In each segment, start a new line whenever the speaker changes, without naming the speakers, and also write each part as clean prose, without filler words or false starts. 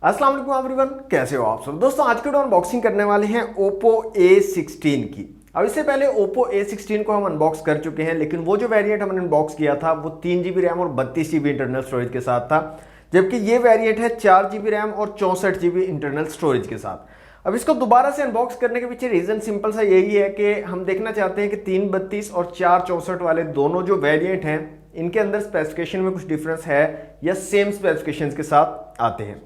अस्सलाम वालेकुम एवरीवन, कैसे हो आप सब दोस्तों। आज के वीडियो अनबॉक्सिंग करने वाले हैं Oppo A16 की। अब इससे पहले Oppo A16 को हम अनबॉक्स कर चुके हैं, लेकिन वो जो वेरिएंट हमने अनबॉक्स किया था वो 3GB रैम और 32GB इंटरनल स्टोरेज के साथ था, जबकि ये वेरिएंट है 4GB रैम और 64GB इंटरनल स्टोरेज के साथ। अब इसको दोबारा से अनबॉक्स करने के पीछे रीजन सिंपल सा यही है कि हम देखना चाहते हैं कि 332 और 464 वाले दोनों जो वेरिएंट हैं इनके अंदर स्पेसिफिकेशन में कुछ डिफरेंस है या सेम स्पेसिफिकेशंस के साथ आते हैं।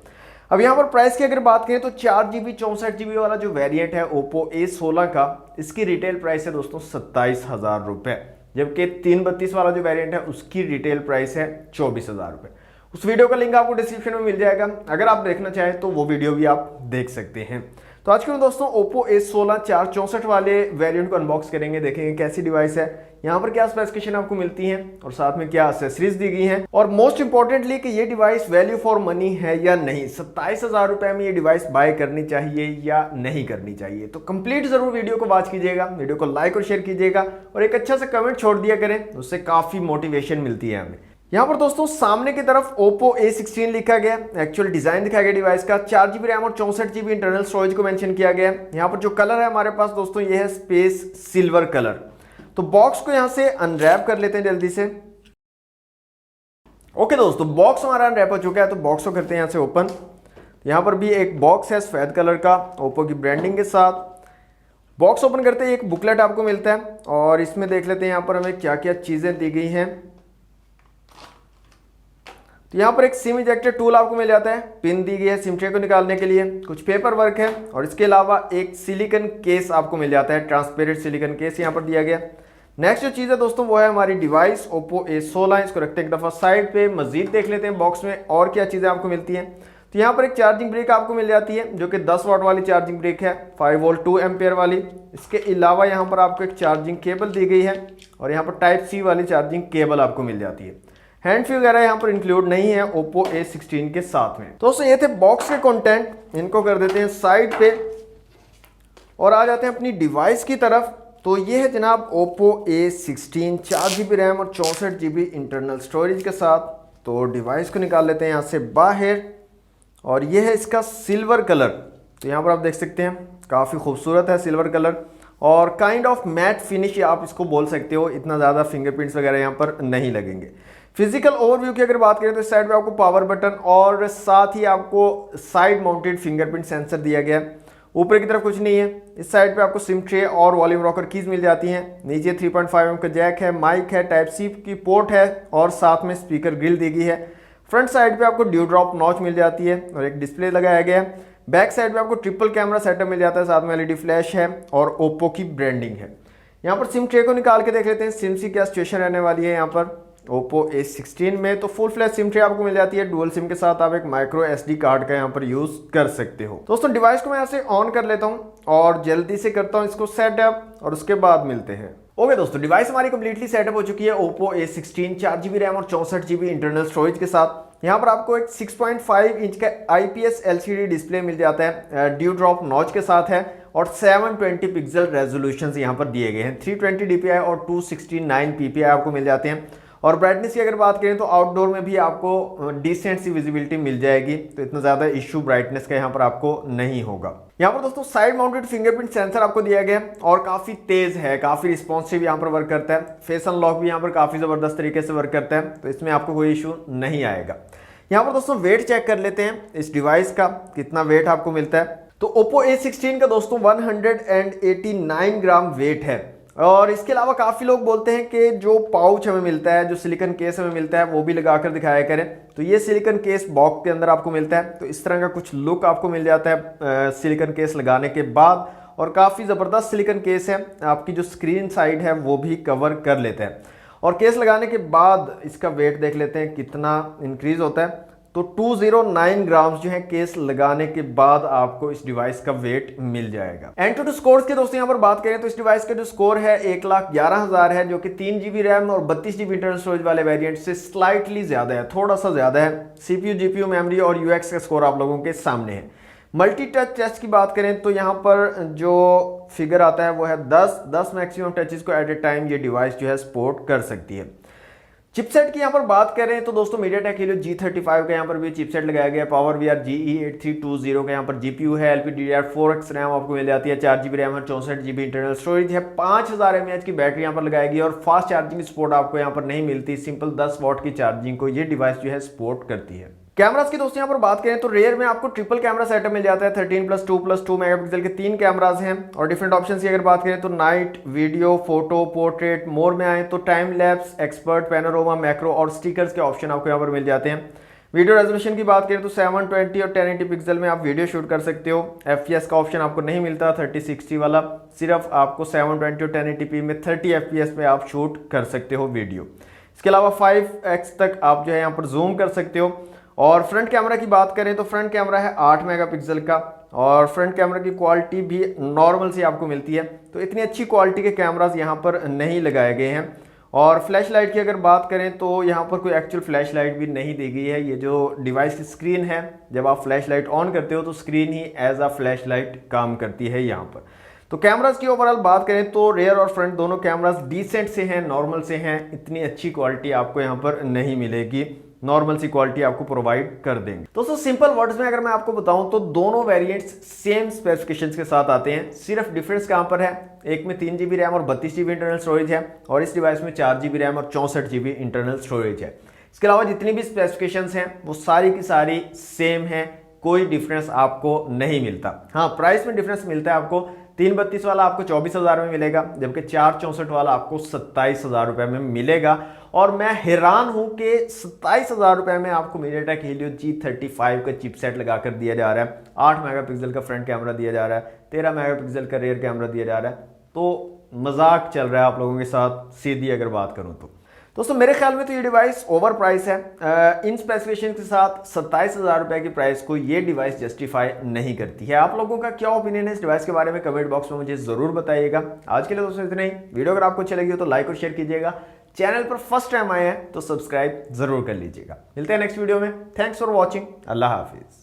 अब यहाँ पर प्राइस की अगर बात करें तो 4GB 64GB वाला जो वेरिएंट है Oppo A16 का, इसकी रिटेल प्राइस है दोस्तों 27,000 रुपये, जबकि 332 वाला जो वेरिएंट है उसकी रिटेल प्राइस है 24,000 रुपये। उस वीडियो का लिंक आपको डिस्क्रिप्शन में मिल जाएगा, अगर आप देखना चाहें तो वो वीडियो भी आप देख सकते हैं। तो आज के दोस्तों Oppo A16 464 वाले वेरिएंट को अनबॉक्स करेंगे, देखेंगे कैसी डिवाइस है, यहाँ पर क्या स्पेसिफिकेशन आपको मिलती है और साथ में क्या एक्सेसरीज दी गई हैं, और मोस्ट इंपॉर्टेंटली कि ये डिवाइस वैल्यू फॉर मनी है या नहीं। 27,000 रुपए में ये डिवाइस बाय करनी चाहिए या नहीं करनी चाहिए। तो कंप्लीट जरूर वीडियो को वॉच कीजिएगा, वीडियो को लाइक और शेयर कीजिएगा और एक अच्छा सा कमेंट छोड़ दिया करें, उससे काफी मोटिवेशन मिलती है हमें। यहाँ पर दोस्तों सामने की तरफ Oppo A16 लिखा गया, एक्चुअल डिजाइन दिखाया गया डिवाइस का, 4GB रैम और 64GB इंटरनल स्टोरेज को मेंशन किया गया। यहाँ पर जो कलर है हमारे पास दोस्तों ये है स्पेस सिल्वर कलर। तो बॉक्स को यहाँ से अनरैप कर लेते हैं जल्दी से। ओके दोस्तों, बॉक्स हमारा अनरैप हो चुका है, तो बॉक्स को करते हैं यहाँ से ओपन। यहाँ पर भी एक बॉक्स है सफेद कलर का Oppo की ब्रांडिंग के साथ। बॉक्स ओपन करते ही एक बुकलेट आपको मिलता है और इसमें देख लेते हैं यहाँ पर हमें क्या क्या चीजें दी गई हैं। तो यहाँ पर एक सिम इजेक्टर टूल आपको मिल जाता है, पिन दी गई है सिम ट्रे को निकालने के लिए, कुछ पेपर वर्क है और इसके अलावा एक सिलिकॉन केस आपको मिल जाता है, ट्रांसपेरेंट सिलिकॉन केस यहाँ पर दिया गया। नेक्स्ट जो चीज़ है दोस्तों वो है हमारी डिवाइस Oppo A16। इसको रखते हैं एक दफ़ा साइड पे, मजीद देख लेते हैं बॉक्स में और क्या चीज़ें आपको मिलती हैं। तो यहाँ पर एक चार्जिंग ब्रेक आपको मिल जाती है जो कि 10 वाट वाली चार्जिंग ब्रेक है, 5 वोल्ट 2 एम्पेयर वाली। इसके अलावा यहाँ पर आपको एक चार्जिंग केबल दी गई है और यहाँ पर टाइप C वाली चार्जिंग केबल आपको मिल जाती है। हैंड फ्री वगैरह यहाँ पर इंक्लूड नहीं है Oppo A16 के साथ में। दोस्तों ये थे बॉक्स के कंटेंट, इनको कर देते हैं साइड पे और आ जाते हैं अपनी डिवाइस की तरफ। तो ये है जनाब Oppo A16 4GB रैम और 64GB इंटरनल स्टोरेज के साथ। तो डिवाइस को निकाल लेते हैं यहाँ से बाहर और ये है इसका सिल्वर कलर। तो यहाँ पर आप देख सकते हैं काफ़ी खूबसूरत है सिल्वर कलर और काइंड ऑफ मैट फिनिश आप इसको बोल सकते हो, इतना ज़्यादा फिंगरप्रिंट्स वगैरह यहाँ पर नहीं लगेंगे। फिजिकल ओवरव्यू की अगर बात करें तो इस साइड पे आपको पावर बटन और साथ ही आपको साइड माउंटेड फिंगरप्रिंट सेंसर दिया गया है। ऊपर की तरफ कुछ नहीं है। इस साइड पे आपको सिम ट्रे और वॉल्यूम रॉकर कीज मिल जाती हैं। नीचे 3.5mm का जैक है, माइक है, टाइप C की पोर्ट है और साथ में स्पीकर ग्रिल दी गई है। फ्रंट साइड पे आपको ड्यू ड्रॉप नॉच मिल जाती है और एक डिस्प्ले लगाया गया है। बैक साइड पे आपको ट्रिपल कैमरा सेटअप मिल जाता है, साथ में LED फ्लैश है और Oppo की ब्रांडिंग है। यहाँ पर सिम ट्रे को निकाल के देख लेते हैं सिम की क्या सिचुएशन रहने वाली है। यहाँ पर Oppo A16 में तो फुल फ्लैश सिम ट्रे आपको मिल जाती है, डुअल सिम के साथ आप एक माइक्रो SD कार्ड का यहाँ पर यूज कर सकते हो। दोस्तों डिवाइस को मैं यहाँ से ऑन कर लेता हूँ और जल्दी से करता हूँ इसको सेटअप और उसके बाद मिलते हैं। ओके दोस्तों, डिवाइस हमारी कंप्लीटली सेटअप हो चुकी है Oppo A16 4GB रैम और 64GB इंटरनल स्टोरेज के साथ। यहाँ पर आपको एक 6.5 इंच का IPS LCD डिस्प्ले मिल जाता है, ड्यू ड्रॉप नॉच के साथ है और 720 पिक्सल रेजोल्यूशन यहाँ पर दिए गए हैं। 320 DPI और 269 PPI आपको मिल जाते हैं। और ब्राइटनेस की अगर बात करें तो आउटडोर में भी आपको डिसेंट सी विजिबिलिटी मिल जाएगी, तो इतना ज़्यादा इशू ब्राइटनेस का यहाँ पर आपको नहीं होगा। यहाँ पर दोस्तों साइड माउंटेड फिंगरप्रिंट सेंसर आपको दिया गया और काफ़ी तेज़ है, काफ़ी रिस्पॉन्सिव यहाँ पर वर्क करता है। फेस अनलॉक भी यहाँ पर काफ़ी ज़बरदस्त तरीके से वर्क करता है, तो इसमें आपको कोई इशू नहीं आएगा। यहाँ पर दोस्तों वेट चेक कर लेते हैं इस डिवाइस का, कितना वेट आपको मिलता है। तो Oppo A16 का दोस्तों 189 ग्राम वेट है। और इसके अलावा काफ़ी लोग बोलते हैं कि जो पाउच हमें मिलता है, जो सिलिकॉन केस हमें मिलता है, वो भी लगाकर दिखाया करें। तो ये सिलिकॉन केस बॉक्स के अंदर आपको मिलता है, तो इस तरह का कुछ लुक आपको मिल जाता है सिलिकॉन केस लगाने के बाद, और काफ़ी ज़बरदस्त सिलिकॉन केस है। आपकी जो स्क्रीन साइड है वो भी कवर कर लेते हैं। और केस लगाने के बाद इसका वेट देख लेते हैं कितना इंक्रीज होता है। तो 209 ग्राम्स जो है केस लगाने के बाद आपको इस डिवाइस का वेट मिल जाएगा। एंटूटू स्कोर्स के दोस्तों यहाँ पर बात करें तो इस डिवाइस का जो स्कोर है 1,11,000 है, जो कि 3GB रैम और 32GB इंटरनल स्टोरेज वाले वेरिएंट से स्लाइटली ज्यादा है, थोड़ा सा ज्यादा है। CPU, GPU, मेमोरी और UX का स्कोर आप लोगों के सामने है। मल्टी टच टेस्ट की बात करें तो यहाँ पर जो फिगर आता है वो है 10 मैक्सिमम टचेस को एट ए टाइम ये डिवाइस जो है सपोर्ट कर सकती है। चिपसेट की यहाँ पर बात करें तो दोस्तों MediaTek Helio G35 का यहाँ पर भी चिपसेट लगाया गया है। PowerVR GE8320 का यहाँ पर GPU है। LPDDR4X रैम आपको मिल जाती है, 4 GB रैम है, 64 GB इंटरनल स्टोरेज है, 5000 mAh की बैटरी यहाँ पर लगाएगी और फास्ट चार्जिंग सपोर्ट आपको यहाँ पर नहीं मिलती। सिंपल 10 वॉट की चार्जिंग को ये डिवाइस जो है सपोर्ट करती है। कैमरास की दोस्तों यहाँ पर बात करें तो रेयर में आपको ट्रिपल कैमरा सेटअप मिल जाता है। 13+2+2 मेगापिक्सल के 3 कैमरास हैं और डिफरेंट ऑप्शंस की अगर बात करें तो नाइट, वीडियो, फोटो, पोर्ट्रेट, मोर में आए तो time lapse, expert, panorama, macro और स्टिकर्स के ऑप्शन आपको यहाँ पर मिल जाते हैं। वीडियो रेजोल्यूशन की बात करें तो 720 और 1080 पिक्सल में आप वीडियो शूट कर सकते हो। FPS का ऑप्शन आपको नहीं मिलता 3060 वाला, सिर्फ आपको 720 और 1080p में 30 FPS पे आप शूट कर सकते हो वीडियो। इसके अलावा 5x तक आप जो है यहाँ पर जूम कर सकते हो। और फ्रंट कैमरा की बात करें तो फ्रंट कैमरा है 8 मेगापिक्सल का और फ्रंट कैमरा की क्वालिटी भी नॉर्मल सी आपको मिलती है, तो इतनी अच्छी क्वालिटी के कैमरास यहाँ पर नहीं लगाए गए हैं। और फ्लैश लाइट की अगर बात करें तो यहाँ पर कोई एक्चुअल फ्लैश लाइट भी नहीं दी गई है। ये जो डिवाइस की स्क्रीन है, जब आप फ्लैश लाइट ऑन करते हो तो स्क्रीन ही एज अ फ्लैश लाइट काम करती है यहाँ पर। तो कैमरास की ओवरऑल बात करें तो रेयर और फ्रंट दोनों कैमरास डिसेंट से हैं, नॉर्मल से हैं। इतनी अच्छी क्वालिटी आपको यहाँ पर नहीं मिलेगी, नॉर्मल सी क्वालिटी आपको प्रोवाइड कर देंगे। दोस्तों सिंपल वर्ड्स में अगर मैं आपको बताऊं तो दोनों वेरिएंट्स सेम स्पेसिफिकेशंस के साथ आते हैं। सिर्फ डिफरेंस कहां पर है, एक में 3 GB रैम और 32 GB इंटरनल स्टोरेज है और इस डिवाइस में 4 GB रैम और 64 GB इंटरनल स्टोरेज है। इसके अलावा जितनी भी स्पेसिफिकेशंस हैं वो सारी की सारी सेम है, कोई डिफरेंस आपको नहीं मिलता। हाँ, प्राइस में डिफरेंस मिलता है आपको। 332 वाला आपको 24,000 में मिलेगा, जबकि 464 वाला आपको 27,000 रुपए में मिलेगा। और मैं हैरान हूं कि 27,000 रुपए में आपको MediaTek Helio G35 का चिपसेट लगाकर दिया जा रहा है। 8 मेगापिक्सल का फ्रंट कैमरा दिया जा रहा है, 13 मेगापिक्सल का रेयर कैमरा दिया जा रहा है। तो मजाक चल रहा है आप लोगों के साथ, सीधी अगर बात करूं तो। दोस्तों मेरे ख्याल में तो ये डिवाइस ओवर प्राइस है। इन स्पेसिफिकेशन के साथ 27,000 रुपए की प्राइस को ये डिवाइस जस्टिफाई नहीं करती है। आप लोगों का क्या ओपिनियन है इस डिवाइस के बारे में कमेंट बॉक्स में मुझे जरूर बताइएगा। आज के लिए दोस्तों इतना ही। वीडियो अगर आपको अच्छी लगी हो तो लाइक और शेयर कीजिएगा। चैनल पर फर्स्ट टाइम आए हैं तो सब्सक्राइब जरूर कर लीजिएगा। मिलते हैं नेक्स्ट वीडियो में। Thanks for watching. Allah Hafiz.